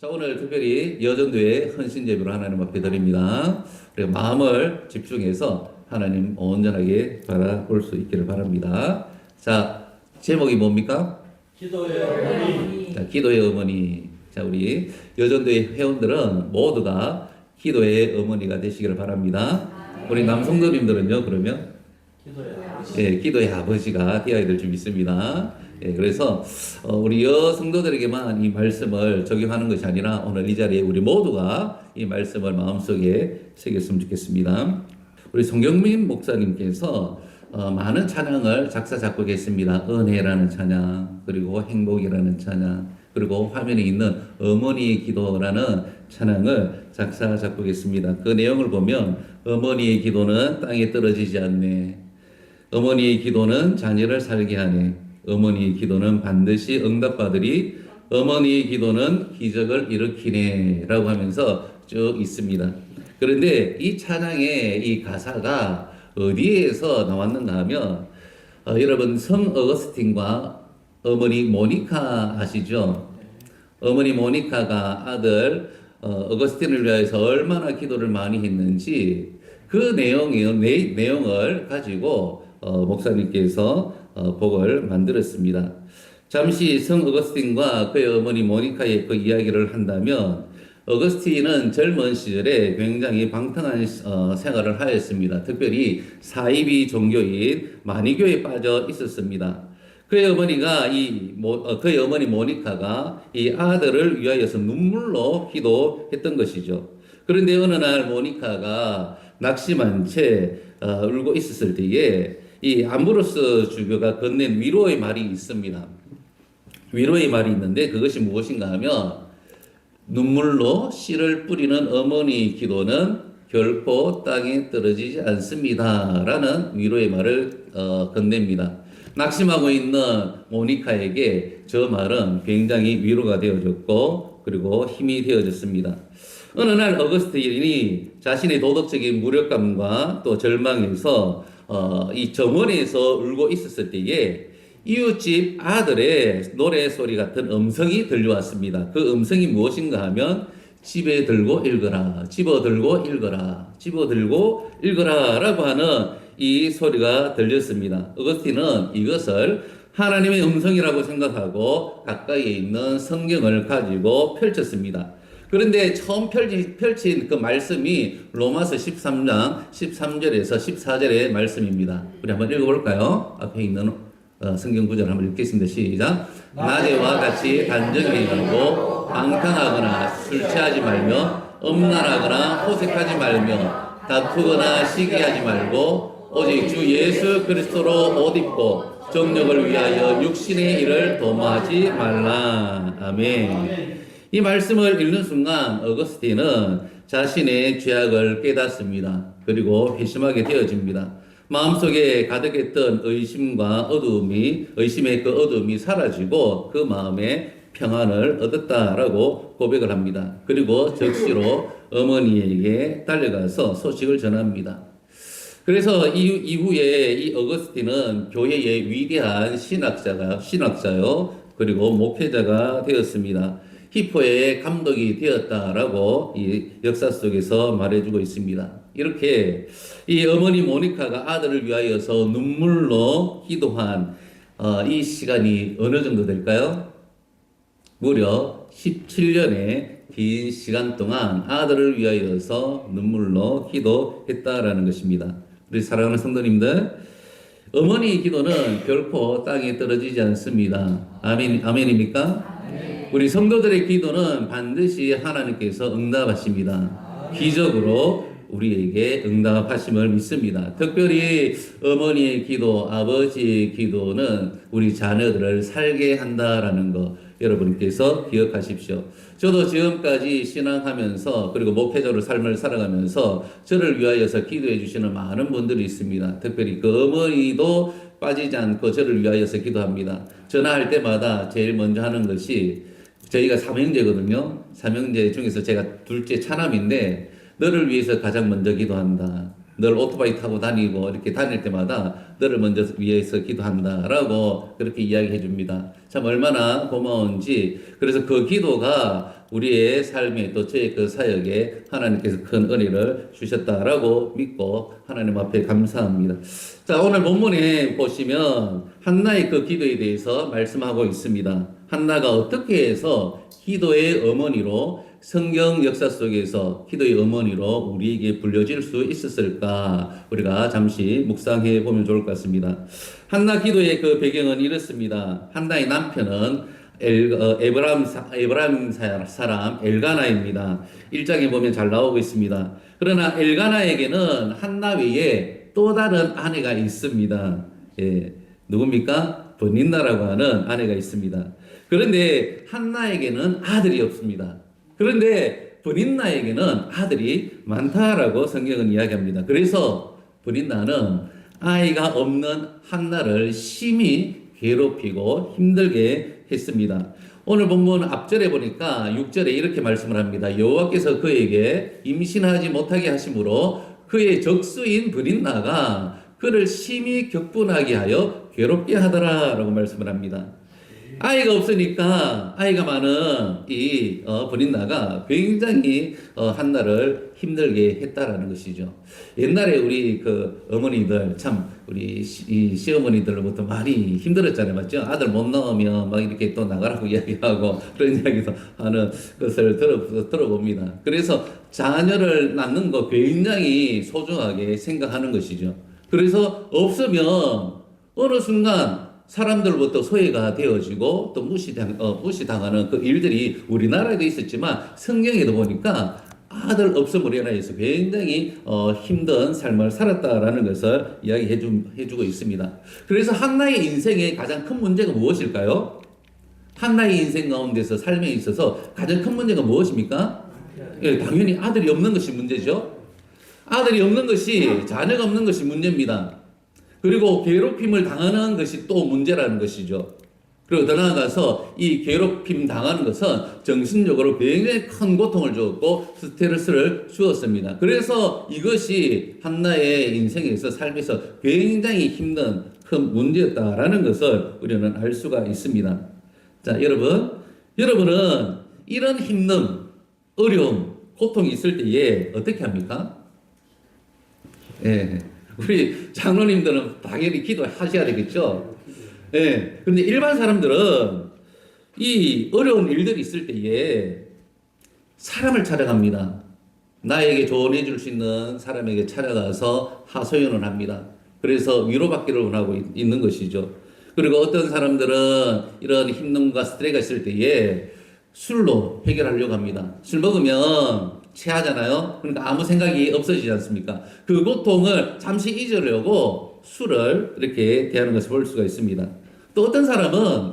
자, 오늘 특별히 여전도의 헌신 예배를 하나님 앞에 드립니다. 그리고 마음을 집중해서 하나님 온전하게 바라볼 수 있기를 바랍니다. 자, 제목이 뭡니까? 기도의 어머니. 자, 기도의 어머니. 자, 우리 여전도의 회원들은 모두가 기도의 어머니가 되시기를 바랍니다. 우리 남성도님들은요, 그러면? 기도의 아버지. 예, 기도의 아버지가 되어야 될 줄 믿습니다. 예, 그래서 우리 여성도들에게만 이 말씀을 적용하는 것이 아니라 오늘 이 자리에 우리 모두가 이 말씀을 마음속에 새겼으면 좋겠습니다. 우리 송경민 목사님께서 많은 찬양을 작사 작곡했습니다. 은혜라는 찬양, 그리고 행복이라는 찬양, 그리고 화면에 있는 어머니의 기도라는 찬양을 작사 작곡했습니다. 그 내용을 보면 어머니의 기도는 땅에 떨어지지 않네. 어머니의 기도는 자녀를 살게 하네. 어머니의 기도는 반드시 응답받으리. 어머니의 기도는 기적을 일으키네. 라고 하면서 쭉 있습니다. 그런데 이 찬양의 이 가사가 어디에서 나왔는가 하면 여러분 성 어거스틴과 어머니 모니카 아시죠? 어머니 모니카가 아들 어거스틴을 위해서 얼마나 기도를 많이 했는지 그 내용을 가지고 목사님께서 복을 만들었습니다. 잠시 성 어거스틴과 그의 어머니 모니카의 그 이야기를 한다면 어거스틴은 젊은 시절에 굉장히 방탕한 생활을 하였습니다. 특별히 사이비 종교인 마니교에 빠져 있었습니다. 그의 어머니가 그의 어머니 모니카가 이 아들을 위하여서 눈물로 기도했던 것이죠. 그런데 어느 날 모니카가 낙심한 채 울고 있었을 때에 이 암브로스 주교가 건넨 위로의 말이 있습니다. 위로의 말이 있는데 그것이 무엇인가 하면 눈물로 씨를 뿌리는 어머니 기도는 결코 땅에 떨어지지 않습니다. 라는 위로의 말을 건넵니다. 낙심하고 있는 모니카에게 저 말은 굉장히 위로가 되어졌고 그리고 힘이 되어졌습니다. 어느 날 어거스틴이 자신의 도덕적인 무력감과 또 절망에서 이 정원에서 울고 있었을 때에 이웃집 아들의 노래소리 같은 음성이 들려왔습니다. 그 음성이 무엇인가 하면 집에 들고 읽어라, 집어들고 읽어라, 집어들고 읽어라 라고 하는 이 소리가 들렸습니다. 어거스틴은 이것을 하나님의 음성이라고 생각하고 가까이에 있는 성경을 가지고 펼쳤습니다. 그런데 처음 펼친 그 말씀이 로마서 13장 13절에서 14절의 말씀입니다. 우리 한번 읽어볼까요? 앞에 있는 성경 구절 한번 읽겠습니다. 시작. 낮에와 같이 단정히 가고 방탕하거나 술 취하지 말며 음란하거나 호색하지 말며 다투거나 시기하지 말고 오직 주 예수 그리스도로 옷 입고 정력을 위하여 육신의 일을 도모하지 말라. 아멘. 이 말씀을 읽는 순간 어거스틴은 자신의 죄악을 깨닫습니다. 그리고 회심하게 되어집니다. 마음속에 가득했던 의심의 그 어두움이 사라지고 그 마음에 평안을 얻었다라고 고백을 합니다. 그리고 즉시로 어머니에게 달려가서 소식을 전합니다. 그래서 이후에 이 어거스틴은 교회의 위대한 신학자요, 그리고 목회자가 되었습니다. 히포의 감독이 되었다라고 이 역사 속에서 말해주고 있습니다. 이렇게 이 어머니 모니카가 아들을 위하여서 눈물로 기도한 이 시간이 어느 정도 될까요? 무려 17년의 긴 시간 동안 아들을 위하여서 눈물로 기도했다라는 것입니다. 우리 사랑하는 성도님들, 어머니의 기도는 결코 땅에 떨어지지 않습니다. 아멘입니까? 우리 성도들의 기도는 반드시 하나님께서 응답하십니다. 기적으로 우리에게 응답하심을 믿습니다. 특별히 어머니의 기도, 아버지의 기도는 우리 자녀들을 살게 한다라는 거 여러분께서 기억하십시오. 저도 지금까지 신앙하면서 그리고 목회자로 삶을 살아가면서 저를 위하여서 기도해 주시는 많은 분들이 있습니다. 특별히 그 어머니도 빠지지 않고 저를 위하여서 기도합니다. 전화할 때마다 제일 먼저 하는 것이 저희가 삼형제거든요. 삼형제 중에서 제가 둘째 차남인데 너를 위해서 가장 먼저 기도한다. 늘 오토바이 타고 다니고 이렇게 다닐 때마다 너를 먼저 위해서 기도한다라고 그렇게 이야기해 줍니다. 참 얼마나 고마운지. 그래서 그 기도가 우리의 삶에 또 저의 그 사역에 하나님께서 큰 은혜를 주셨다라고 믿고 하나님 앞에 감사합니다. 자, 오늘 본문에 보시면 한나의 그 기도에 대해서 말씀하고 있습니다. 한나가 어떻게 해서 기도의 어머니로 성경 역사 속에서 기도의 어머니로 우리에게 불려질 수 있었을까? 우리가 잠시 묵상해 보면 좋을 것 같습니다. 한나 기도의 그 배경은 이렇습니다. 한나의 남편은 에브라임 사람 엘가나입니다. 1장에 보면 잘 나오고 있습니다. 그러나 엘가나에게는 한나 외에 또 다른 아내가 있습니다. 예, 누굽니까? 버닌나라고 하는 아내가 있습니다. 그런데 한나에게는 아들이 없습니다. 그런데 버닌나에게는 아들이 많다라고 성경은 이야기합니다. 그래서 버닌나는 아이가 없는 한나를 심히 괴롭히고 힘들게 했습니다. 오늘 본문 앞절에 보니까 6절에 이렇게 말씀을 합니다. 여호와께서 그에게 임신하지 못하게 하심으로 그의 적수인 버닌나가 그를 심히 격분하게 하여 괴롭게 하더라라고 말씀을 합니다. 아이가 없으니까 아이가 많은 이 버닌나가 굉장히 한나를 힘들게 했다라는 것이죠. 옛날에 우리 그 어머니들 참 우리 이 시어머니들로부터 많이 힘들었잖아요, 맞죠? 아들 못 낳으면 막 이렇게 또 나가라고 이야기하고 그런 이야기도 하는 것을 들어봅니다. 그래서 자녀를 낳는 거 굉장히 소중하게 생각하는 것이죠. 그래서 없으면 어느 순간 사람들부터 소외가 되어지고 또 무시당하는 그 일들이 우리나라에도 있었지만 성경에도 보니까 아들 없음으로 인하여서 굉장히 힘든 삶을 살았다라는 것을 이야기해주고 있습니다. 그래서 한나의 인생의 가장 큰 문제가 무엇일까요? 한나의 인생 가운데서 삶에 있어서 가장 큰 문제가 무엇입니까? 예, 당연히 아들이 없는 것이 문제죠. 아들이 없는 것이, 자녀가 없는 것이 문제입니다. 그리고 괴롭힘을 당하는 것이 또 문제라는 것이죠. 그리고 더 나아가서 이 괴롭힘 당하는 것은 정신적으로 굉장히 큰 고통을 주었고 스트레스를 주었습니다. 그래서 이것이 한나의 인생에서 삶에서 굉장히 힘든 큰 문제였다라는 것을 우리는 알 수가 있습니다. 자, 여러분은 이런 힘듦, 어려움, 고통이 있을 때에 어떻게 합니까? 예. 우리 장로님들은 당연히 기도하셔야 되겠죠. 예. 근데 일반 사람들은 이 어려운 일들이 있을 때에 사람을 찾아갑니다. 나에게 조언해 줄 수 있는 사람에게 찾아가서 하소연을 합니다. 그래서 위로받기를 원하고 있는 것이죠. 그리고 어떤 사람들은 이런 힘듦과 스트레스가 있을 때에 술로 해결하려고 합니다. 술 먹으면 체하잖아요. 그러니까 아무 생각이 없어지지 않습니까? 그 고통을 잠시 잊으려고 술을 이렇게 대하는 것을 볼 수가 있습니다. 또 어떤 사람은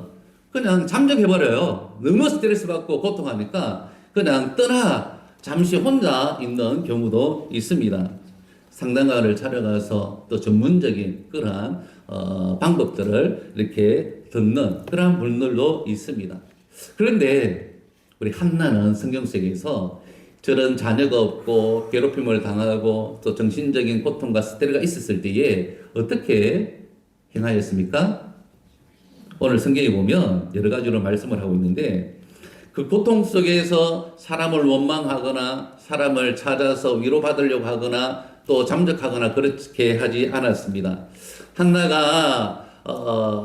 그냥 잠적해버려요. 너무 스트레스 받고 고통하니까 그냥 잠시 혼자 있는 경우도 있습니다. 상담가를 찾아가서 또 전문적인 그러한 방법들을 이렇게 듣는 그러한 분들도 있습니다. 그런데 우리 한나는 성경 속에서 저런 자녀가 없고 괴롭힘을 당하고 또 정신적인 고통과 스트레스가 있었을 때에 어떻게 행하였습니까? 오늘 성경에 보면 여러 가지로 말씀을 하고 있는데 그 고통 속에서 사람을 원망하거나 사람을 찾아서 위로받으려고 하거나 또 잠적하거나 그렇게 하지 않았습니다. 한나가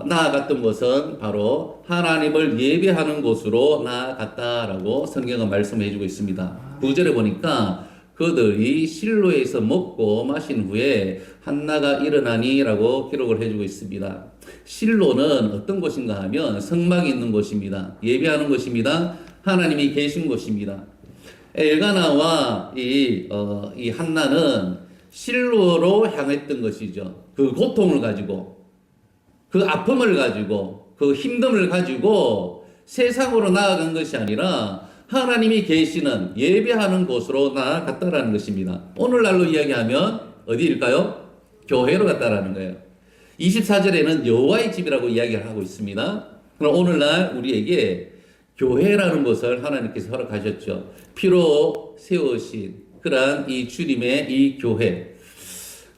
나아갔던 것은 바로 하나님을 예배하는 곳으로 나아갔다라고 성경은 말씀해 주고 있습니다. 9절에 보니까 그들이 실로에서 먹고 마신 후에 한나가 일어나니라고 기록을 해주고 있습니다. 실로는 어떤 곳인가 하면 성막이 있는 곳입니다. 예배하는 곳입니다. 하나님이 계신 곳입니다. 엘가나와 이 한나는 실로로 향했던 것이죠. 그 고통을 가지고, 그 아픔을 가지고, 그 힘듦을 가지고 세상으로 나아간 것이 아니라 하나님이 계시는 예배하는 곳으로 나아갔다라는 것입니다. 오늘날로 이야기하면 어디일까요? 교회로 갔다라는 거예요. 24절에는 여호와의 집이라고 이야기를 하고 있습니다. 그럼 오늘날 우리에게 교회라는 것을 하나님께서 허락하셨죠. 피로 세우신 그러한 이 주님의 이 교회.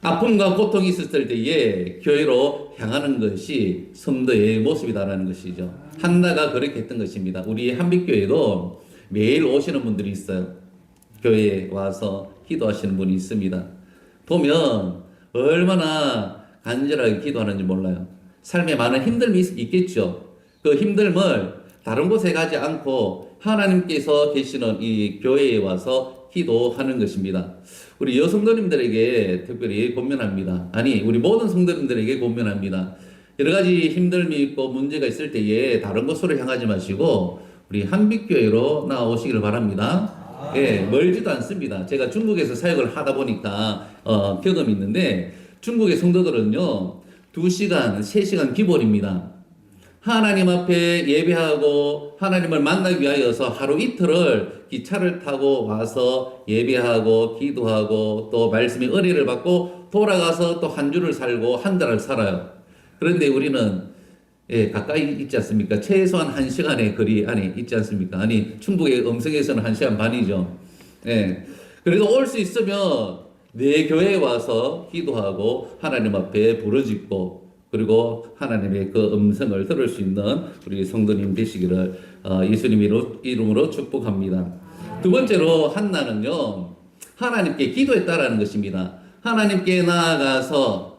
아픔과 고통이 있었을 때에 교회로 향하는 것이 성도의 모습이다라는 것이죠. 한나가 그렇게 했던 것입니다. 우리 한빛교회도 매일 오시는 분들이 있어요. 교회에 와서 기도하시는 분이 있습니다. 보면 얼마나 간절하게 기도하는지 몰라요. 삶에 많은 힘듦이 있겠죠. 그 힘듦을 다른 곳에 가지 않고 하나님께서 계시는 이 교회에 와서 기도하는 것입니다. 우리 여성도님들에게 특별히 권면합니다. 아니, 우리 모든 성도님들에게 권면합니다. 여러 가지 힘듦이 있고 문제가 있을 때에 다른 곳으로 향하지 마시고 우리 한빛교회로 나오시기를 바랍니다. 예, 멀지도 않습니다. 제가 중국에서 사역을 하다 보니까 경험이 있는데 중국의 성도들은요 2시간, 3시간 기본입니다. 하나님 앞에 예배하고 하나님을 만나기 위하여서 하루 이틀을 기차를 타고 와서 예배하고 기도하고 또 말씀의 은혜를 받고 돌아가서 또 한 주를 살고 한 달을 살아요. 그런데 우리는 가까이 있지 않습니까? 최소한 1시간의 거리 안에 있지 않습니까? 아니, 충북의 음성에서는 1시간 반이죠. 그래도 올 수 있으면 내 교회에 와서 기도하고 하나님 앞에 부르짖고 그리고 하나님의 그 음성을 들을 수 있는 우리 성도님 되시기를 예수님 이름으로 축복합니다. 두 번째로 한나는요, 하나님께 기도했다라는 것입니다. 하나님께 나아가서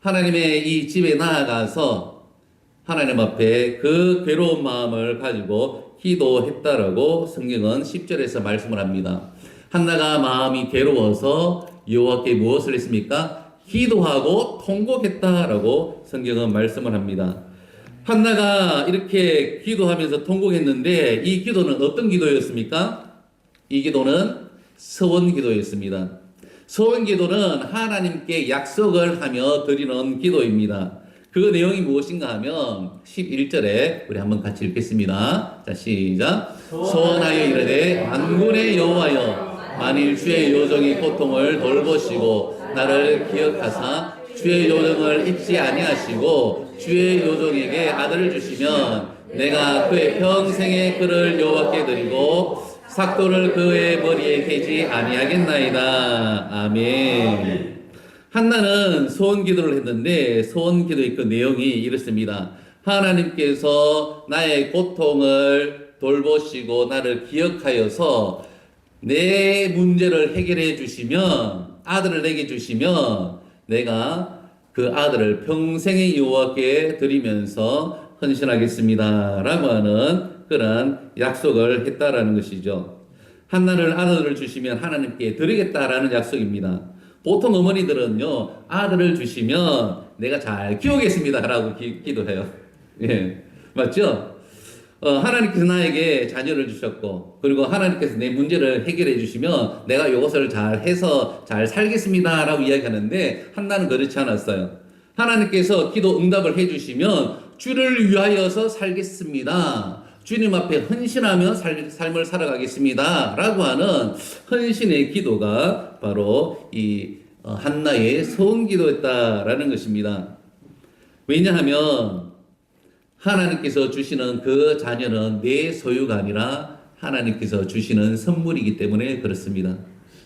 하나님의 이 집에 나아가서 하나님 앞에 그 괴로운 마음을 가지고 기도했다라고 성경은 10절에서 말씀을 합니다. 한나가 마음이 괴로워서 여호와께 무엇을 했습니까? 기도하고 통곡했다라고 성경은 말씀을 합니다. 한나가 이렇게 기도하면서 통곡했는데 이 기도는 어떤 기도였습니까? 이 기도는 서원 기도였습니다. 서원 기도는 하나님께 약속을 하며 드리는 기도입니다. 그 내용이 무엇인가 하면 11절에 우리 한번 같이 읽겠습니다. 자, 시작. 소원하여 이르되 만군의 여호와여 만일 주의 요정의 고통을 돌보시고 나를 기억하사 주의 요정을 잊지 아니하시고 주의 요정에게 아들을 주시면 내가 그의 평생의 그를 여호와께 드리고 삭도를 그의 머리에 대지 아니하겠나이다. 아멘. 한나는 소원 기도를 했는데 소원 기도의 그 내용이 이렇습니다. 하나님께서 나의 고통을 돌보시고 나를 기억하여서 내 문제를 해결해 주시면 아들을 내게 주시면 내가 그 아들을 평생의 여호와께 드리면서 헌신하겠습니다 라고 하는 그런 약속을 했다라는 것이죠. 한나를 아들을 주시면 하나님께 드리겠다라는 약속입니다. 보통 어머니들은요, 아들을 주시면 내가 잘 키우겠습니다 라고 기도해요. 예, 맞죠? 하나님께서 나에게 자녀를 주셨고, 그리고 하나님께서 내 문제를 해결해 주시면 내가 이것을 잘 해서 잘 살겠습니다 라고 이야기하는데, 한나는 그렇지 않았어요. 하나님께서 기도 응답을 해 주시면 주를 위하여서 살겠습니다. 주님 앞에 헌신하며 삶을 살아가겠습니다 라고 하는 헌신의 기도가 바로 이 한나의 소원 기도였다라는 것입니다. 왜냐하면 하나님께서 주시는 그 자녀는 내 소유가 아니라 하나님께서 주시는 선물이기 때문에 그렇습니다.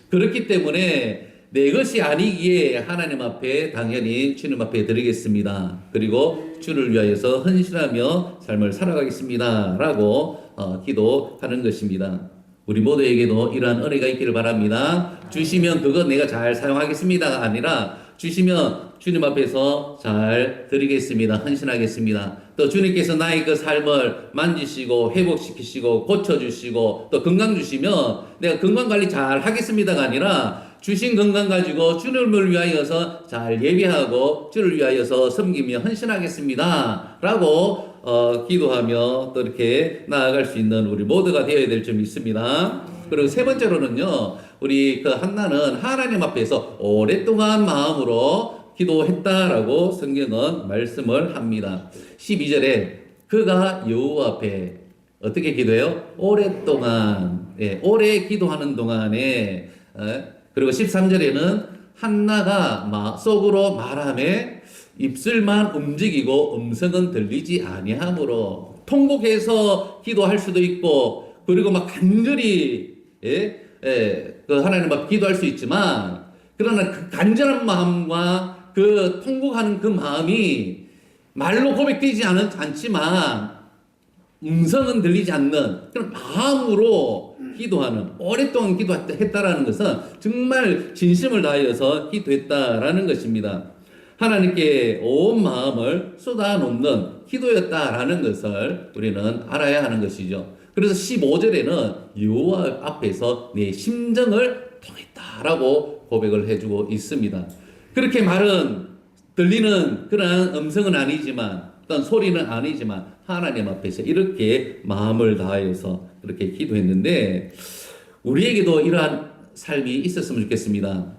그렇기 때문에 내 것이 아니기에 하나님 앞에 당연히 주님 앞에 드리겠습니다. 그리고 주를 위하여서 헌신하며 삶을 살아가겠습니다 라고 기도하는 것입니다. 우리 모두에게도 이러한 은혜가 있기를 바랍니다. 주시면 그것 내가 잘 사용하겠습니다가 아니라 주시면 주님 앞에서 잘 드리겠습니다. 헌신하겠습니다. 또 주님께서 나의 그 삶을 만지시고 회복시키시고 고쳐주시고 또 건강 주시면 내가 건강관리 잘 하겠습니다가 아니라 주신 건강 가지고 주님을 위하여서 잘 예배하고 주를 위하여서 섬기며 헌신하겠습니다 라고 기도하며 또 이렇게 나아갈 수 있는 우리 모두가 되어야 될 점이 있습니다. 그리고 세 번째로는요, 우리 그 한나는 하나님 앞에서 오랫동안 마음으로 기도했다라고 성경은 말씀을 합니다. 12절에 그가 여호와 앞에 어떻게 기도해요? 오랫동안, 오래 기도하는 동안에, 그리고 13절에는 한나가 속으로 말하며 입술만 움직이고 음성은 들리지 아니하므로, 통곡해서 기도할 수도 있고 그리고 막 간절히 그 하나님 앞에 기도할 수 있지만, 그러나 그 간절한 마음과 그 통곡하는 그 마음이 말로 고백되지 않지만 음성은 들리지 않는 그런 마음으로 기도하는, 오랫동안 기도했다라는 것은 정말 진심을 다하여서 기도했다라는 것입니다. 하나님께 온 마음을 쏟아놓는 기도였다라는 것을 우리는 알아야 하는 것이죠. 그래서 15절에는 여호와 앞에서 내 심정을 통했다라고 고백을 해주고 있습니다. 그렇게 말은 들리는 그런 음성은 아니지만, 어떤 소리는 아니지만 하나님 앞에서 이렇게 마음을 다해서 그렇게 기도했는데, 우리에게도 이러한 삶이 있었으면 좋겠습니다.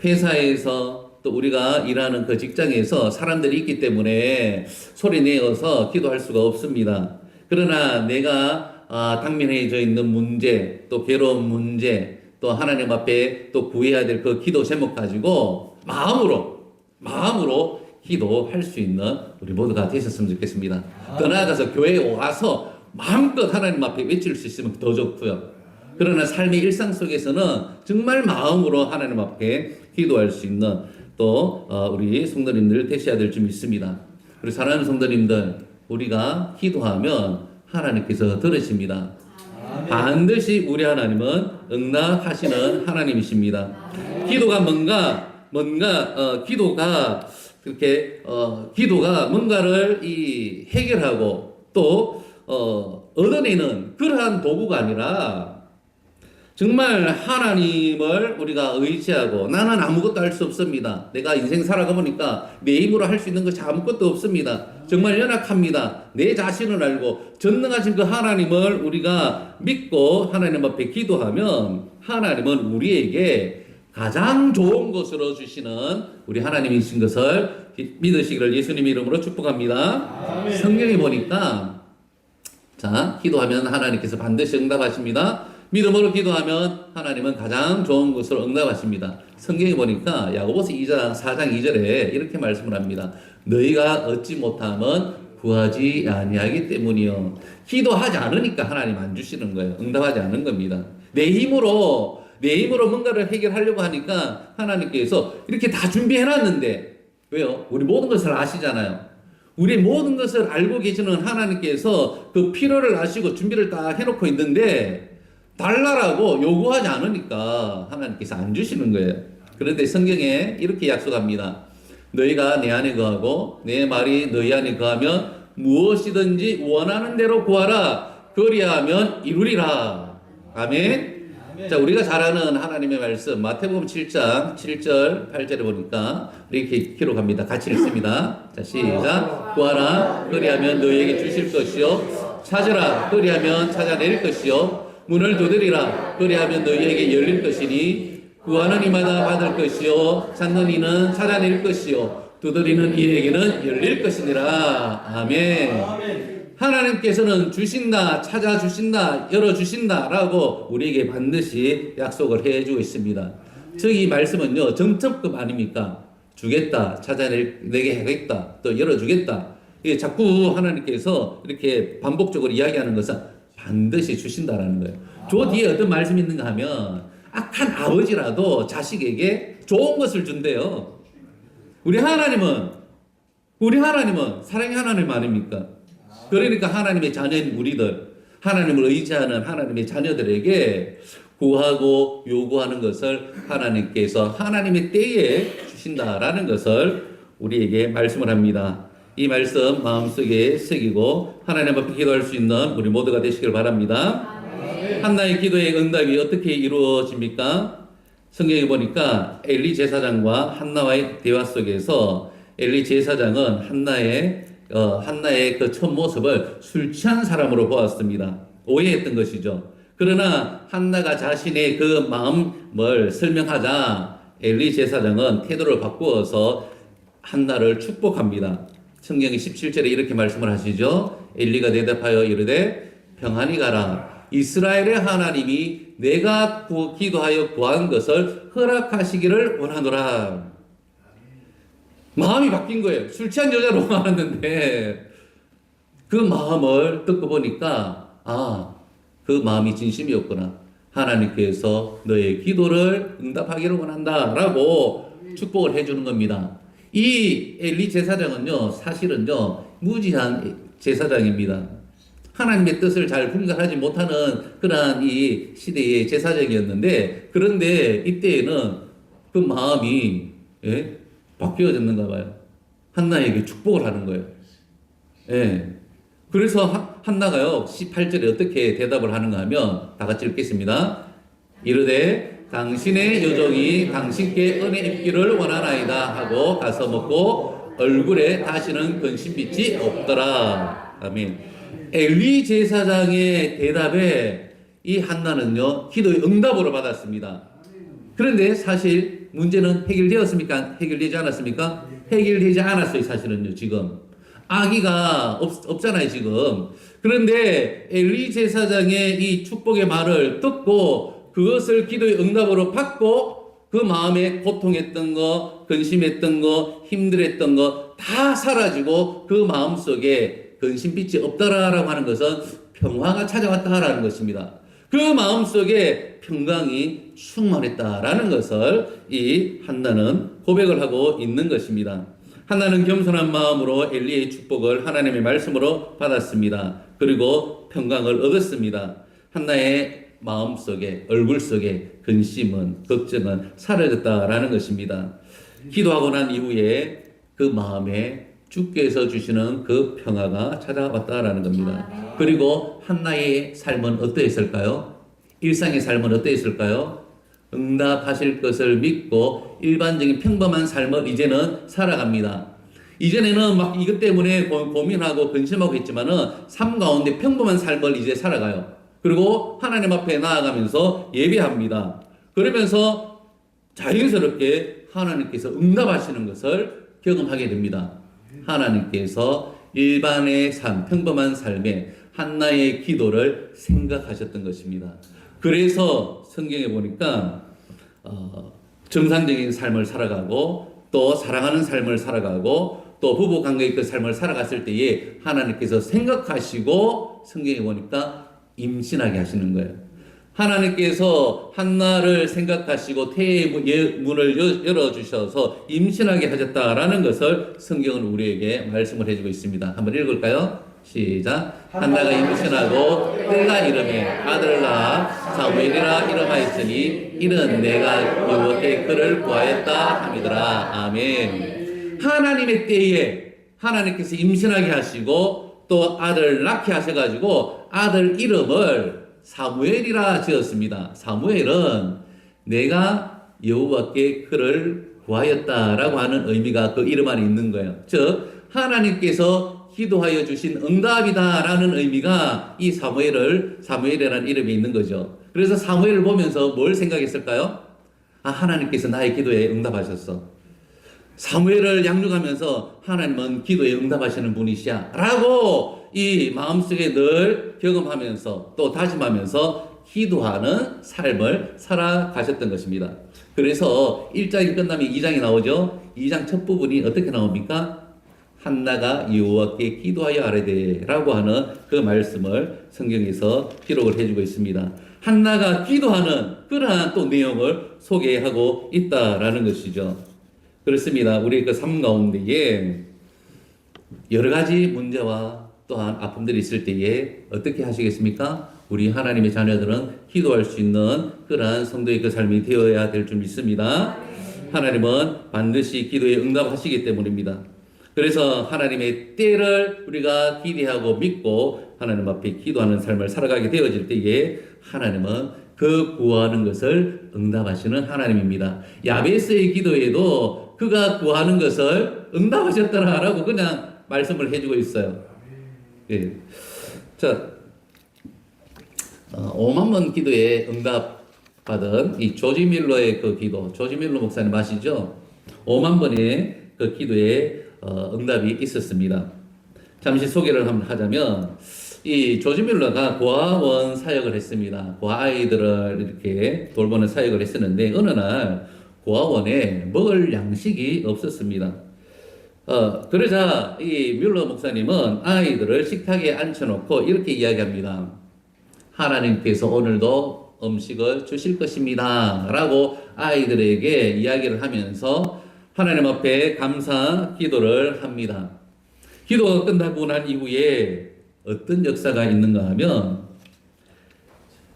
회사에서 또 우리가 일하는 그 직장에서 사람들이 있기 때문에 소리 내어서 기도할 수가 없습니다. 그러나 내가 당면해져 있는 문제, 또 괴로운 문제, 또 하나님 앞에 또 구해야 될 그 기도 제목 가지고 마음으로 기도할 수 있는 우리 모두가 되셨으면 좋겠습니다. 더 나아가서 교회에 와서 마음껏 하나님 앞에 외칠 수 있으면 더 좋고요. 그러나 삶의 일상 속에서는 정말 마음으로 하나님 앞에 기도할 수 있는 또 우리 성도님들 되셔야 될 줄 믿습니다. 우리 사랑하는 성도님들, 우리가 기도하면 하나님께서 들으십니다. 반드시 우리 하나님은 응답하시는 하나님이십니다. 기도가 기도가 뭔가를 해결하고 또 얻어내는 그러한 도구가 아니라, 정말 하나님을 우리가 의지하고, 나는 아무것도 할 수 없습니다. 내가 인생 살아가 보니까 내 힘으로 할 수 있는 것이 아무것도 없습니다. 정말 연약합니다. 내 자신을 알고 전능하신 그 하나님을 우리가 믿고 하나님 앞에 기도하면, 하나님은 우리에게 가장 좋은 것으로 주시는 우리 하나님이신 것을 믿으시기를 예수님 이름으로 축복합니다. 아멘. 성경에 보니까 기도하면 하나님께서 반드시 응답하십니다. 믿음으로 기도하면 하나님은 가장 좋은 것으로 응답하십니다. 성경에 보니까 야고보서 4장 2절에 이렇게 말씀을 합니다. 너희가 얻지 못하면 구하지 아니하기 때문이요. 기도하지 않으니까 하나님 안 주시는 거예요. 응답하지 않는 겁니다. 내 힘으로 뭔가를 해결하려고 하니까 하나님께서 이렇게 다 준비해놨는데, 왜요? 우리 모든 것을 아시잖아요. 우리 모든 것을 알고 계시는 하나님께서 그 필요를 아시고 준비를 다 해놓고 있는데, 달라라고 요구하지 않으니까 하나님께서 안 주시는 거예요. 그런데 성경에 이렇게 약속합니다. 너희가 내 안에 거하고 내 말이 너희 안에 거하면 무엇이든지 원하는 대로 구하라. 그리하면 이루리라. 아멘. 자, 우리가 잘 아는 하나님의 말씀 마태복음 7장 7절 8절에 보니까 이렇게 기록합니다. 같이 읽습니다. 자, 시작. 구하라. 그리하면 너희에게 주실 것이요. 찾으라. 그리하면 찾아낼 것이요. 문을 두드리라. 그리하면 너희에게 열릴 것이니 구하는 이마다 받을 것이요 찾는 이는 찾아낼 것이요 두드리는 이에게는 열릴 것이니라. 아멘. 하나님께서는 주신다, 찾아주신다, 열어주신다라고 우리에게 반드시 약속을 해주고 있습니다. 즉 이 말씀은요, 정첩급 아닙니까? 주겠다, 찾아내게 하겠다, 또 열어주겠다. 이게 자꾸 하나님께서 이렇게 반복적으로 이야기하는 것은 반드시 주신다라는 거예요. 저 뒤에 어떤 말씀이 있는가 하면, 악한 아버지라도 자식에게 좋은 것을 준대요. 우리 하나님은 사랑의 하나님 아닙니까? 그러니까 하나님의 자녀인 우리들, 하나님을 의지하는 하나님의 자녀들에게 구하고 요구하는 것을 하나님께서 하나님의 때에 주신다라는 것을 우리에게 말씀을 합니다. 이 말씀 마음속에 새기고 하나님 앞에 기도할 수 있는 우리 모두가 되시길 바랍니다. 한나의 기도의 응답이 어떻게 이루어집니까? 성경에 보니까 엘리 제사장과 한나와의 대화 속에서 엘리 제사장은 한나의 그 첫 모습을 술 취한 사람으로 보았습니다. 오해했던 것이죠. 그러나 한나가 자신의 그 마음을 설명하자 엘리 제사장은 태도를 바꾸어서 한나를 축복합니다. 성경이 17절에 이렇게 말씀을 하시죠. 엘리가 대답하여 이르되 평안히 가라. 이스라엘의 하나님이 내가 기도하여 구한 것을 허락하시기를 원하노라. 마음이 바뀐 거예요. 술 취한 여자로 알았는데 그 마음을 듣고 보니까 그 마음이 진심이었구나. 하나님께서 너의 기도를 응답하기를 원한다라고 축복을 해주는 겁니다. 이 엘리 제사장은요, 사실은요, 무지한 제사장입니다. 하나님의 뜻을 잘 분간하지 못하는 그러한 이 시대의 제사장이었는데, 그런데 이때에는 그 마음이, 예? 바뀌어졌는가 봐요. 한나에게 축복을 하는 거예요. 예. 그래서 한나가요, 18절에 어떻게 대답을 하는가 하면, 다 같이 읽겠습니다. 이르되 당신의 여종이 당신께 은혜 입기를 원하나이다 하고 가서 먹고 얼굴에 다시는 근심빛이 없더라. 아멘. 엘리 제사장의 대답에 이 한나는요, 기도의 응답으로 받았습니다. 그런데 사실 문제는 해결되었습니까? 해결되지 않았습니까? 해결되지 않았어요, 사실은요, 지금. 아기가 없잖아요, 지금. 그런데 엘리 제사장의 이 축복의 말을 듣고 그것을 기도의 응답으로 받고 그 마음에 고통했던 거, 근심했던 거, 힘들었던 거 다 사라지고 그 마음속에 근심빛이 없더라라고 하는 것은 평화가 찾아왔다라는 것입니다. 그 마음속에 평강이 충만했다라는 것을 이 한나는 고백을 하고 있는 것입니다. 한나는 겸손한 마음으로 엘리의 축복을 하나님의 말씀으로 받았습니다. 그리고 평강을 얻었습니다. 한나의 마음속에, 얼굴 속에 근심은, 걱정은 사라졌다라는 것입니다. 기도하고 난 이후에 그 마음에 주께서 주시는 그 평화가 찾아왔다라는 겁니다. 그리고 한나의 삶은 어떠했을까요? 일상의 삶은 어떠했을까요? 응답하실 것을 믿고 일반적인 평범한 삶을 이제는 살아갑니다. 이전에는 막 이것 때문에 고민하고 근심하고 했지만은 삶 가운데 평범한 삶을 이제 살아가요. 그리고 하나님 앞에 나아가면서 예배합니다. 그러면서 자연스럽게 하나님께서 응답하시는 것을 경험하게 됩니다. 하나님께서 일반의 삶, 평범한 삶에 한나의 기도를 생각하셨던 것입니다. 그래서 성경에 보니까 정상적인 삶을 살아가고 또 사랑하는 삶을 살아가고 또 부부 관계의 그 삶을 살아갔을 때에 하나님께서 생각하시고 성경에 보니까 임신하게 하시는 거예요. 하나님께서 한나를 생각하시고 태의 문을 열어주셔서 임신하게 하셨다라는 것을 성경은 우리에게 말씀을 해주고 있습니다. 한번 읽을까요? 시작. 한나가 임신하고 때가 이름에 아들을 낳아 사무엘이라 이름하였으니 이는 내가 여호와께 그를 구하였다 함이더라. 아멘. 하나님의 때에 하나님께서 임신하게 하시고 또 아들을 낳게 하셔가지고 아들 이름을 사무엘이라 지었습니다. 사무엘은 내가 여호와께 그를 구하였다라고 하는 의미가 그 이름 안에 있는 거예요. 즉 하나님께서 기도하여 주신 응답이다라는 의미가 이 사무엘이라는 이름이 있는 거죠. 그래서 사무엘을 보면서 뭘 생각했을까요? 아, 하나님께서 나의 기도에 응답하셨어. 사무엘을 양육하면서 하나님은 기도에 응답하시는 분이시야 라고 이 마음속에 늘 경험하면서 또 다짐하면서 기도하는 삶을 살아가셨던 것입니다. 그래서 1장이 끝나면 2장이 나오죠. 2장 첫 부분이 어떻게 나옵니까? 한나가 여호와께 기도하여 아뢰되 라고 하는 그 말씀을 성경에서 기록을 해주고 있습니다. 한나가 기도하는 그러한 또 내용을 소개하고 있다라는 것이죠. 그렇습니다. 우리 그 삶 가운데에 여러 가지 문제와 또한 아픔들이 있을 때에 어떻게 하시겠습니까? 우리 하나님의 자녀들은 기도할 수 있는 그러한 성도의 그 삶이 되어야 될 줄 믿습니다. 하나님은 반드시 기도에 응답하시기 때문입니다. 그래서 하나님의 때를 우리가 기대하고 믿고 하나님 앞에 기도하는 삶을 살아가게 되어질 때에 하나님은 그 구하는 것을 응답하시는 하나님입니다. 야베스의 기도에도 그가 구하는 것을 응답하셨더라라고 그냥 말씀을 해주고 있어요. 예. 자, 5만 번 기도에 응답받은 이 조지 밀러의 그 기도, 조지 밀러 목사님 아시죠? 5만 번의 그 기도에 응답이 있었습니다. 잠시 소개를 한번 하자면 이 조지 밀러가 고아원 사역을 했습니다. 고아 아이들을 이렇게 돌보는 사역을 했었는데 어느 날 고아원에 먹을 양식이 없었습니다. 그러자 이 밀러 목사님은 아이들을 식탁에 앉혀놓고 이렇게 이야기합니다. 하나님께서 오늘도 음식을 주실 것입니다. 라고 아이들에게 이야기를 하면서 하나님 앞에 감사 기도를 합니다. 기도가 끝나고 난 이후에 어떤 역사가 있는가 하면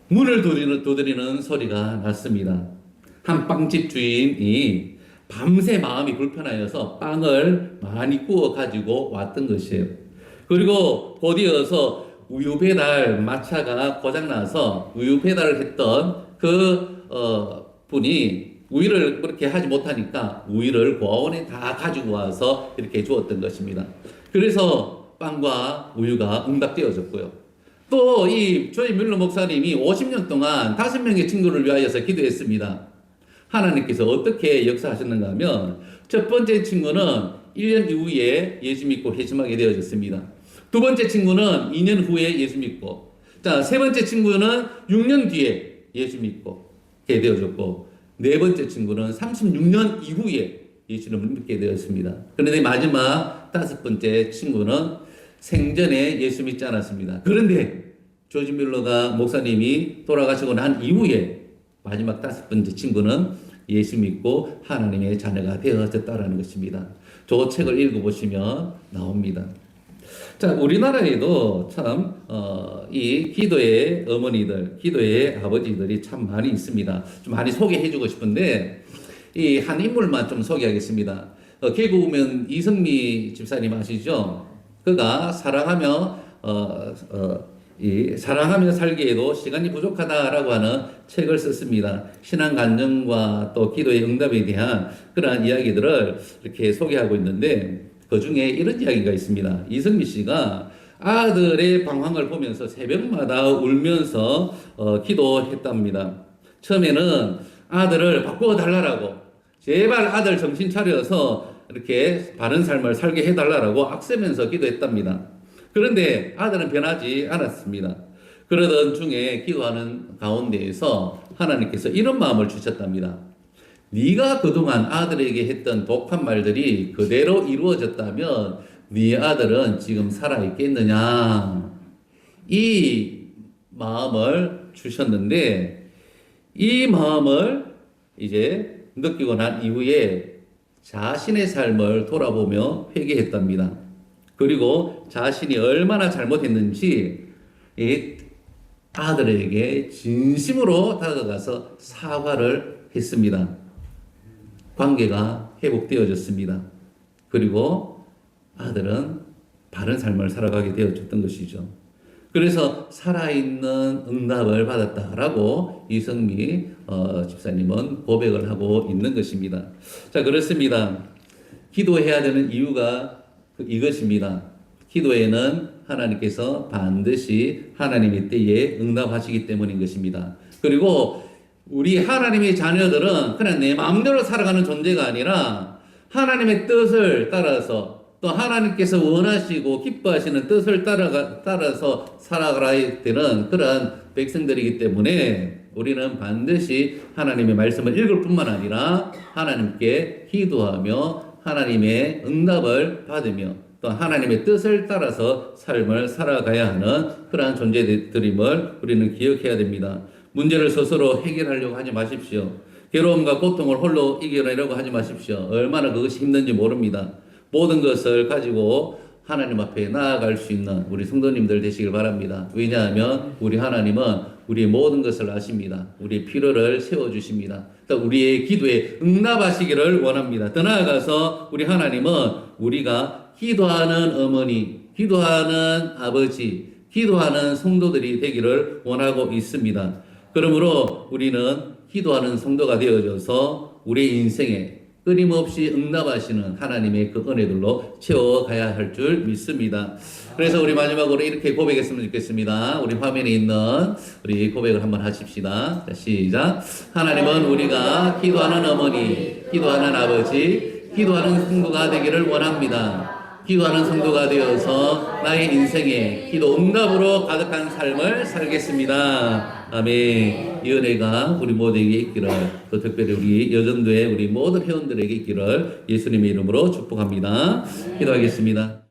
문을 두드리는 소리가 났습니다. 한 빵집 주인이 밤새 마음이 불편하여서 빵을 많이 구워 가지고 왔던 것이에요. 그리고 곧이어서 우유 배달 마차가 고장나서 우유 배달을 했던 분이 우유를 그렇게 하지 못하니까 우유를 고아원에 다 가지고 와서 이렇게 주었던 것입니다. 그래서 빵과 우유가 응답되어졌고요. 또 이 조이 뮬러 목사님이 50년 동안 5명의 친구를 위하여서 기도했습니다. 하나님께서 어떻게 역사하셨는가 하면 첫 번째 친구는 1년 이후에 예수 믿고 회심하게 되어졌습니다. 두 번째 친구는 2년 후에 예수 믿고, 자, 세 번째 친구는 6년 뒤에 예수 믿고 되어졌고, 네 번째 친구는 36년 이후에 예수를 믿게 되었습니다. 그런데 마지막 다섯 번째 친구는 생전에 예수 믿지 않았습니다. 그런데 조지 뮬러가 목사님이 돌아가시고 난 이후에 마지막 다섯 번째 친구는 예수 믿고 하나님의 자녀가 되어졌다라는 것입니다. 저 책을 읽어보시면 나옵니다. 자, 우리나라에도 참, 이 기도의 어머니들, 기도의 아버지들이 참 많이 있습니다. 좀 많이 소개해주고 싶은데, 이 한 인물만 좀 소개하겠습니다. 개그우먼 이승미 집사님 아시죠? 그가 사랑하며 살기에도 시간이 부족하다라고 하는 책을 썼습니다. 신앙 간증과 또 기도의 응답에 대한 그러한 이야기들을 이렇게 소개하고 있는데 그 중에 이런 이야기가 있습니다. 이승미 씨가 아들의 방황을 보면서 새벽마다 울면서 기도했답니다. 처음에는 아들을 바꾸어 달라고, 제발 아들 정신 차려서 이렇게 바른 삶을 살게 해달라고 악쓰면서 기도했답니다. 그런데 아들은 변하지 않았습니다. 그러던 중에 기도하는 가운데에서 하나님께서 이런 마음을 주셨답니다. 네가 그동안 아들에게 했던 독한 말들이 그대로 이루어졌다면 네 아들은 지금 살아있겠느냐, 이 마음을 주셨는데 이 마음을 이제 느끼고 난 이후에 자신의 삶을 돌아보며 회개했답니다. 그리고 자신이 얼마나 잘못했는지 이 아들에게 진심으로 다가가서 사과를 했습니다. 관계가 회복되어졌습니다. 그리고 아들은 바른 삶을 살아가게 되어졌던 것이죠. 그래서 살아있는 응답을 받았다라고 이성미 집사님은 고백을 하고 있는 것입니다. 자, 그렇습니다. 기도해야 되는 이유가 이것입니다. 기도에는 하나님께서 반드시 하나님의 때에 응답하시기 때문인 것입니다. 그리고 우리 하나님의 자녀들은 그냥 내 마음대로 살아가는 존재가 아니라 하나님의 뜻을 따라서 또 하나님께서 원하시고 기뻐하시는 뜻을 따라서 살아가야 되는 그러한 백성들이기 때문에 우리는 반드시 하나님의 말씀을 읽을 뿐만 아니라 하나님께 기도하며 하나님의 응답을 받으며 또 하나님의 뜻을 따라서 삶을 살아가야 하는 그러한 존재들임을 우리는 기억해야 됩니다. 문제를 스스로 해결하려고 하지 마십시오. 괴로움과 고통을 홀로 이겨내려고 하지 마십시오. 얼마나 그것이 힘든지 모릅니다. 모든 것을 가지고 하나님 앞에 나아갈 수 있는 우리 성도님들 되시길 바랍니다. 왜냐하면 우리 하나님은 우리의 모든 것을 아십니다. 우리의 필요를 세워주십니다. 또 우리의 기도에 응답하시기를 원합니다. 더 나아가서 우리 하나님은 우리가 기도하는 어머니, 기도하는 아버지, 기도하는 성도들이 되기를 원하고 있습니다. 그러므로 우리는 기도하는 성도가 되어져서 우리의 인생에 끊임없이 응답하시는 하나님의 그 은혜들로 채워가야 할 줄 믿습니다. 그래서 우리 마지막으로 이렇게 고백했으면 좋겠습니다. 우리 화면에 있는 우리 고백을 한번 하십시다. 자, 시작. 하나님은 우리가 기도하는 어머니, 기도하는 아버지, 기도하는 성도가 되기를 원합니다. 기도하는 성도가 되어서 나의 인생에 기도 응답으로 가득한 삶을 살겠습니다. 아멘. 이 은혜가 우리 모두에게 있기를, 또 특별히 우리 여전도의 우리 모든 회원들에게 있기를 예수님의 이름으로 축복합니다. 기도하겠습니다.